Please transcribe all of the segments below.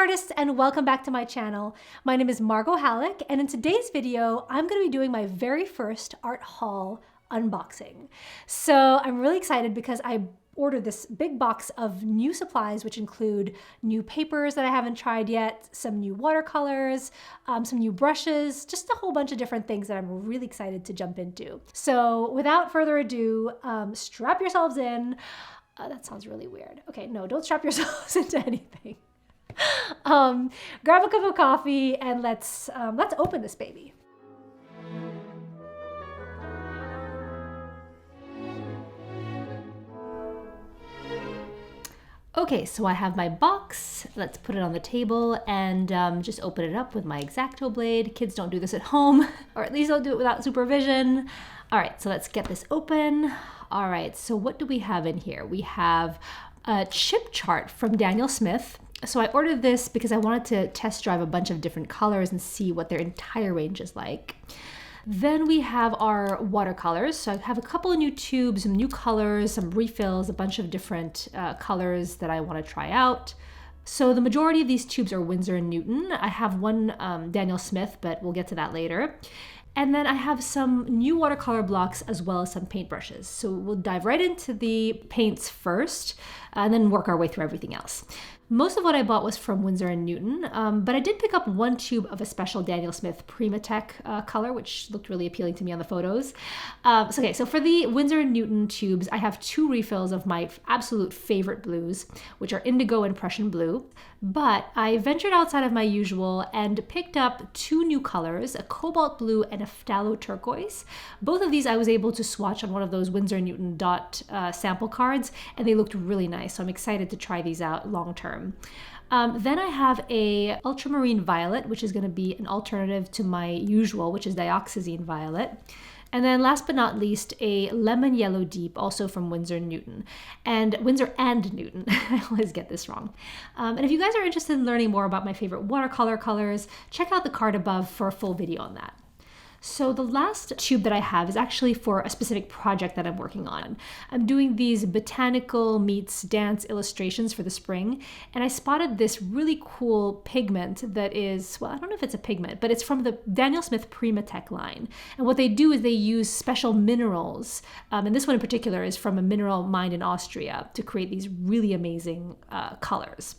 artists, and welcome back to my channel. My name is Margot Halleck, and in today's video, I'm going to be doing my very first art haul unboxing. So I'm really excited because I ordered this big box of new supplies, which include new papers that I haven't tried yet, some new watercolors, some new brushes, just a whole bunch of different things that I'm really excited to jump into. So without further ado, strap yourselves in. That sounds really weird. Okay, no, don't strap yourselves into anything. Grab a cup of coffee and let's open this baby. Okay, so I have my box. Let's put it on the table and just open it up with my X-Acto blade. Kids don't do this at home, or at least don't do it without supervision. All right, so let's get this open. All right, so what do we have in here? We have a chip chart from Daniel Smith. So I ordered this because I wanted to test drive a bunch of different colors and see what their entire range is like. Then we have our watercolors. So I have a couple of new tubes, some new colors, some refills, a bunch of different colors that I want to try out. So the majority of these tubes are Winsor and Newton. I have one Daniel Smith, but we'll get to that later. And then I have some new watercolor blocks as well as some paintbrushes. So we'll dive right into the paints first and then work our way through everything else. Most of what I bought was from Winsor and Newton, but I did pick up one tube of a special Daniel Smith Primatech color, which looked really appealing to me on the photos. So for the Winsor and Newton tubes, I have two refills of my absolute favorite blues, which are Indigo and Prussian Blue. But I ventured outside of my usual and picked up two new colors, a Cobalt Blue and a Phthalo Turquoise. Both of these I was able to swatch on one of those Winsor and Newton dot sample cards, and they looked really nice, so I'm excited to try these out long term. Then I have a ultramarine violet, which is going to be an alternative to my usual, which is dioxazine violet. And then last but not least, a lemon yellow deep, also from Winsor and Newton. And Winsor and Newton, I always get this wrong. And if you guys are interested in learning more about my favorite watercolor colors, check out the card above for a full video on that. So the last tube that I have is actually for a specific project that I'm working on. I'm doing these botanical meets dance illustrations for the spring, and I spotted this really cool pigment that is, well, I don't know if it's a pigment, but it's from the Daniel Smith Primatech line. And what they do is they use special minerals, and this one in particular is from a mineral mined in Austria to create these really amazing colors.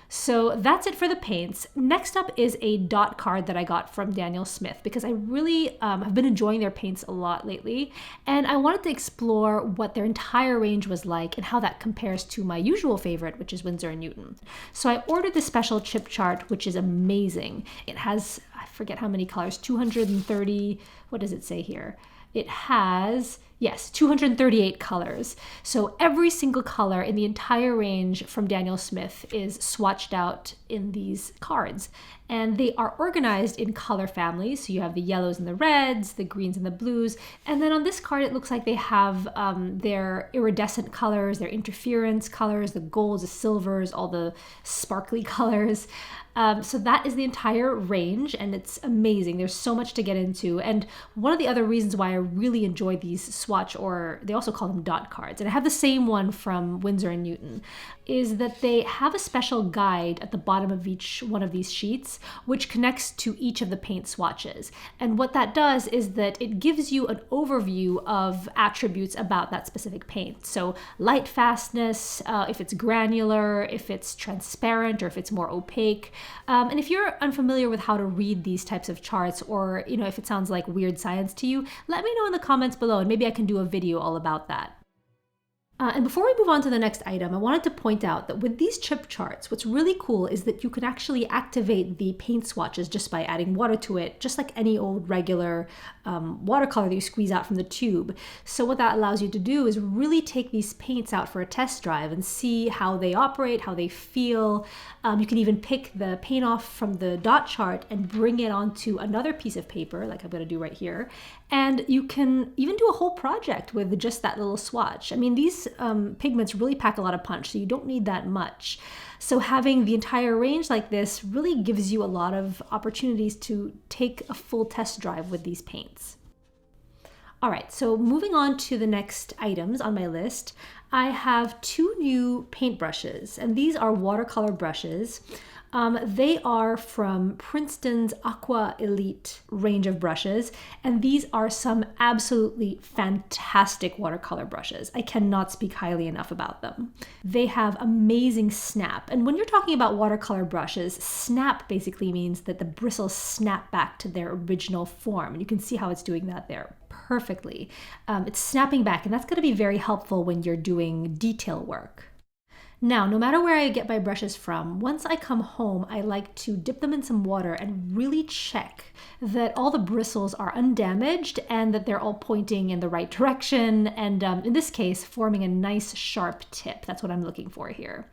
So that's it for the paints. Next up is a dot card that I got from Daniel Smith because I really have been enjoying their paints a lot lately, and I wanted to explore what their entire range was like and how that compares to my usual favorite, which is Winsor and Newton. So I ordered the special chip chart, which is amazing. It has, I forget how many colors, 230, what does it say here? It has, yes, 238 colors. So every single color in the entire range from Daniel Smith is swatched out in these cards. And they are organized in color families. So you have the yellows and the reds, the greens and the blues. And then on this card, it looks like they have their iridescent colors, their interference colors, the golds, the silvers, all the sparkly colors. So that is the entire range, and it's amazing. There's so much to get into. And one of the other reasons why I really enjoy these swatch, or they also call them dot cards, and I have the same one from Winsor and Newton, is that they have a special guide at the bottom of each one of these sheets, which connects to each of the paint swatches. And what that does is that it gives you an overview of attributes about that specific paint. So light fastness, if it's granular, if it's transparent, or if it's more opaque. And if you're unfamiliar with how to read these types of charts, or if it sounds like weird science to you, let me know in the comments below, and maybe I can do a video all about that. And before we move on to the next item, I wanted to point out that with these chip charts, what's really cool is that you can actually activate the paint swatches just by adding water to it, just like any old regular watercolor that you squeeze out from the tube. So what that allows you to do is really take these paints out for a test drive and see how they operate, how they feel. You can even pick the paint off from the dot chart and bring it onto another piece of paper, like I'm going to do right here. And you can even do a whole project with just that little swatch. I mean, these pigments really pack a lot of punch, so you don't need that much. So having the entire range like this really gives you a lot of opportunities to take a full test drive with these paints. All right, so moving on to the next items on my list, I have two new paintbrushes, and these are watercolor brushes. They are from Princeton's Aqua Elite range of brushes, and these are some absolutely fantastic watercolor brushes. I cannot speak highly enough about them. They have amazing snap, and when you're talking about watercolor brushes, snap basically means that the bristles snap back to their original form, and you can see how it's doing that there perfectly. It's snapping back, and that's going to be very helpful when you're doing detail work. Now, no matter where I get my brushes from, once I come home, I like to dip them in some water and really check that all the bristles are undamaged and that they're all pointing in the right direction, and in this case, forming a nice sharp tip. That's what I'm looking for here.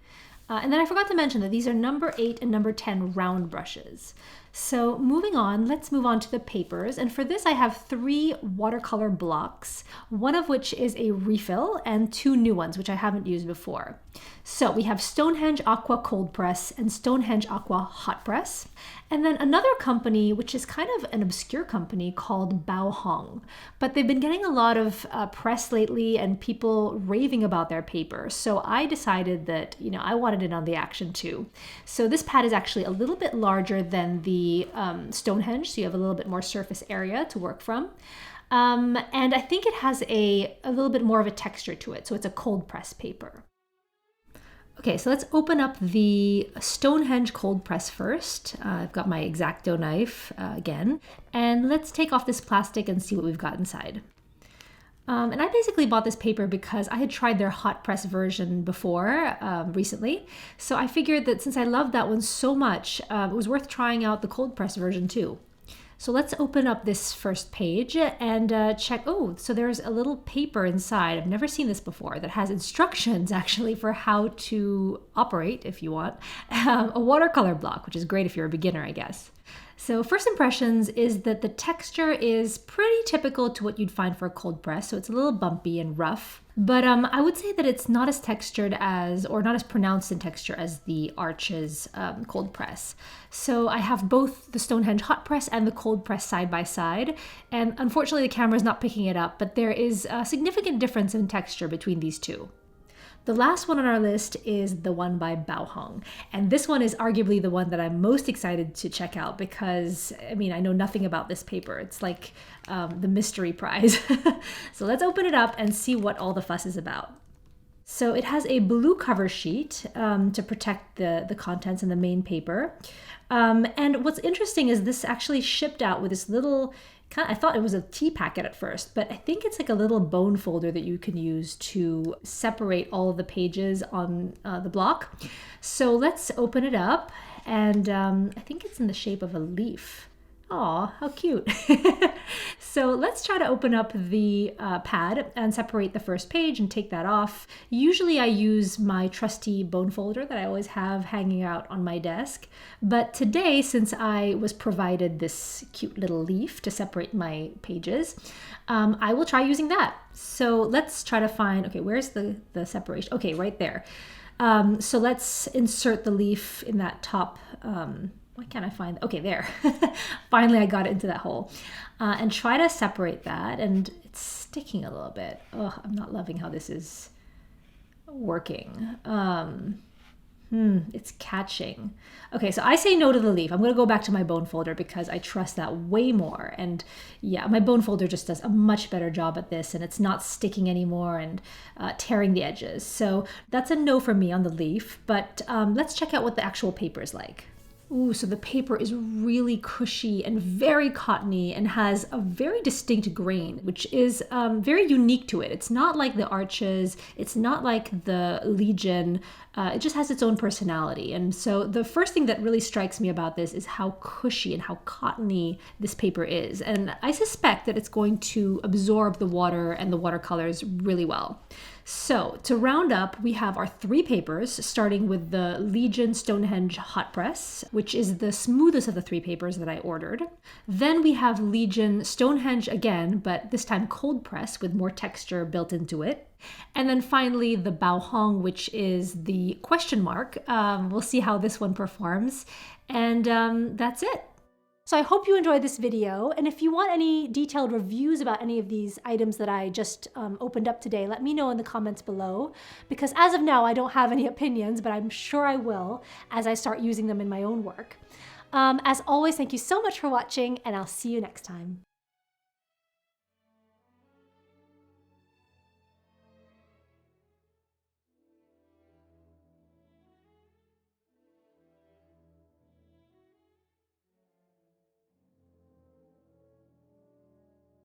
And then I forgot to mention that these are number 8 and number 10 round brushes. So moving on, let's move on to the papers. And for this, I have 3 watercolor blocks, one of which is a refill and 2 new ones, which I haven't used before. So we have Stonehenge Aqua Cold Press and Stonehenge Aqua Hot Press. And then another company, which is kind of an obscure company called Baohong. But they've been getting a lot of press lately and people raving about their paper. So I decided that, I wanted in on the action too. So this pad is actually a little bit larger than the Stonehenge, so you have a little bit more surface area to work from. And I think it has a little bit more of a texture to it, so it's a cold press paper. Okay, so let's open up the Stonehenge cold press first. I've got my X-Acto knife again, and let's take off this plastic and see what we've got inside. And I basically bought this paper because I had tried their hot press version before recently. So I figured that since I loved that one so much, it was worth trying out the cold press version too. So let's open up this first page and check. Oh, so there's a little paper inside. I've never seen this before that has instructions actually for how to operate, if you want, a watercolor block, which is great if you're a beginner, I guess. So first impressions is that the texture is pretty typical to what you'd find for a cold press. So it's a little bumpy and rough, but I would say that it's not as textured as, or not as pronounced in texture as the Arches cold press. So I have both the Stonehenge hot press and the cold press side by side. And unfortunately the camera is not picking it up, but there is a significant difference in texture between these two. The last one on our list is the one by Baohong. And this one is arguably the one that I'm most excited to check out because, I know nothing about this paper. It's like the mystery prize. So let's open it up and see what all the fuss is about. So it has a blue cover sheet to protect the contents and the main paper. And what's interesting is this actually shipped out with this little, I thought it was a tea packet at first, but I think it's like a little bone folder that you can use to separate all of the pages on the block. So let's open it up, and I think it's in the shape of a leaf. Aw, how cute. So let's try to open up the pad and separate the first page and take that off. Usually I use my trusty bone folder that I always have hanging out on my desk. But today, since I was provided this cute little leaf to separate my pages, I will try using that. So let's try to find, okay, where's the separation? Okay, right there. So let's insert the leaf in that top, why can't I find, okay, there. Finally, I got it into that hole. And try to separate that, and it's sticking a little bit. Oh, I'm not loving how this is working. It's catching. Okay, so I say no to the leaf. I'm gonna go back to my bone folder because I trust that way more. And yeah, my bone folder just does a much better job at this, and it's not sticking anymore and tearing the edges. So that's a no for me on the leaf, but let's check out what the actual paper is like. Ooh, so the paper is really cushy and very cottony and has a very distinct grain, which is very unique to it. It's not like the Arches, it's not like the Legion, it just has its own personality. And so the first thing that really strikes me about this is how cushy and how cottony this paper is. And I suspect that it's going to absorb the water and the watercolors really well. So to round up, we have our 3 papers, starting with the Legion Stonehenge Hot Press, which is the smoothest of the 3 papers that I ordered. Then we have Legion Stonehenge again, but this time cold press with more texture built into it. And then finally the Baohong, which is the question mark. We'll see how this one performs. And that's it. So I hope you enjoyed this video, and if you want any detailed reviews about any of these items that I just opened up today, let me know in the comments below, because as of now I don't have any opinions, but I'm sure I will as I start using them in my own work. As always, thank you so much for watching, and I'll see you next time.